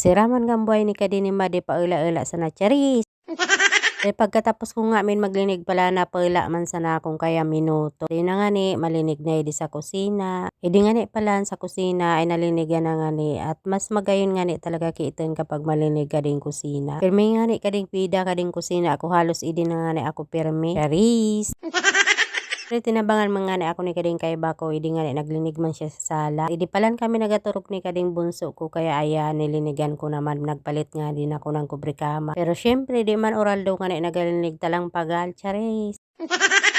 Siraman nga buhay ni kadinima di paula-ula sa nacharis. Pagkatapos ko nga min maglinig pala na paula man sana kung kaya minuto. Di na nga ni malinig na di sa kusina. Di nga ni pala sa kusina ay nalinigan na nga ni. At mas magayon nga ni talaga kiitin kapag malinig ka ding kusina. Pirmi nga ni kading pida kading kusina. Ako halos idi na nga ni ako pirmi. Charis! Pero tinabangan mga ni ako ni kading kay bako, hindi nga ni naglinig man siya sa sala. Hindi palan kami nagaturok ni kading bunso ko, kaya aya nilinigan ko naman, nagpalit nga din ako ng kubrikama. Pero syempre di man oral daw nga ni nagalinig talang pagal, charis.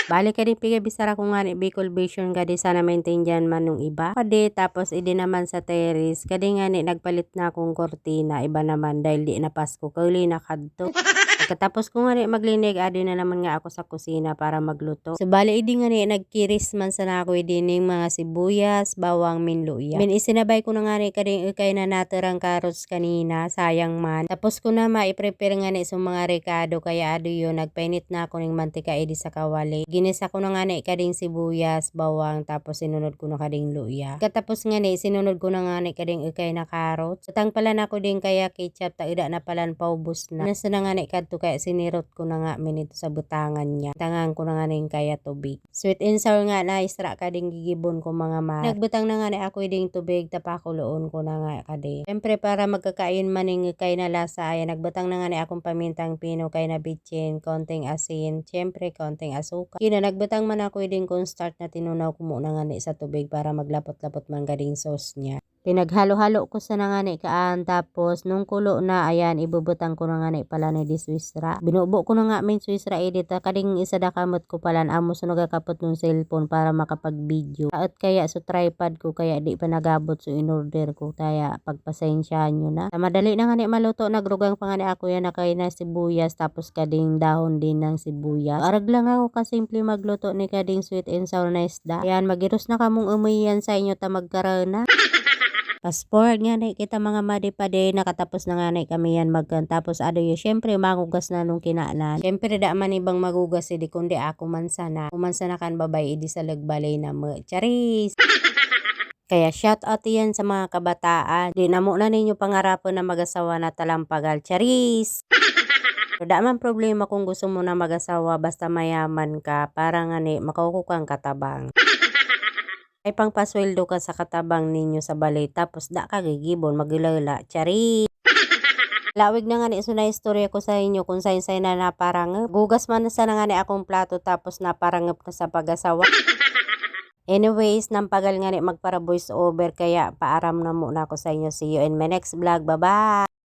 Balik ka din piga bisara ko nga ni Bicol Vision kadi sana maintindihan man nung iba. Kadi tapos idi naman sa terrace, kadi nga ni nagpalit na akong kortina, iba naman dahil di na Pasko, kauli na kadto. Pagkatapos ko nga ni maglinig, adi na naman nga ako sa kusina para magluto. So bali idi nga ni nagkiris man sana ako idining mga sibuyas, bawang, minluya. Min isinabay ko na nga ni kading ikay na natirang karots kanina, sayang man. Tapos ko na ma-prepare nga ni sa mga rekado, kaya ado yun, nagpainit na ako ng mantika idi sa kawali. Ginisa ko na nga ni kading sibuyas, bawang, tapos sinunod ko na kading luya. Katapos nga ni sinunod ko na nga ni kading ikay na carrots. Utang pala na ako din kaya ketchup, taida na palan paubos na. Nasa na nga ni kadto kaya sinirot ko na nga minito sa butangan niya. Tangan ko na nga ning kaya tubig. Sweet and sour nga na isra kading gigibon ko mga ma. Nagbutang na nga ni ako ding tubig, tapakuloon ko na nga kadi. Siyempre para magkakain maning kay na lasa ay nagbutang na nga ni akong pamintang pino kay na bitchin, konting asin, siyempre konting asukal. Kina nagbutang man ako ding cornstarch na tinunaw ko muna nga ni sa tubig para maglapot-lapot man gading sauce niya. Pinaghalo-halo ko sa nga ni kaan, tapos nung kulo na ayan ibubutang ko na nga ni pala ni di Swisra. Binubo ko na nga min Swisra edit kading isa da kamot ko palan amo so nagakapot ng cellphone para makapag-video. At kaya so tripod ko kaya di pa nagabot so in-order ko, kaya pagpasensyahan nyo na. Madali na nga ni maluto, nagrugang pa nga ni ako yan na kay na sibuyas tapos kading dahon din ng sibuyas. Arag lang ako kasimple magluto ni kading sweet and sour na isda. Ayan magiros na kamong umiyan sa inyo ta magkaroon na. Passport nga na kita mga madipade, nakatapos na nga na kami yan magkan. Tapos ado yun, syempre magugas na nung kinaanan. Syempre da man ibang magugas hindi kundi ako man sana. Kuman sana kan babay idi sa lagbalay na mo. Charis! Kaya shout out yan sa mga kabataan. Di na mo na ninyo pangarapan na mag-asawa na talampagal. Charis! Da man problema kung gusto mo na mag-asawa basta mayaman ka, para nga ni makukukang katabang. Ay pangpasweldo ka sa katabang ninyo sa balay, tapos da ka gigibon magilala. Chari! Lawig na nga ni na istorya ko sa inyo kung say na naparangap. Gugas man na sana nga ni akong plato tapos naparangap na sa pag-asawa. Anyways, nampagal nga ni magpara voice over, kaya paaram na muna ako sa inyo. See you in my next vlog. Bye-bye!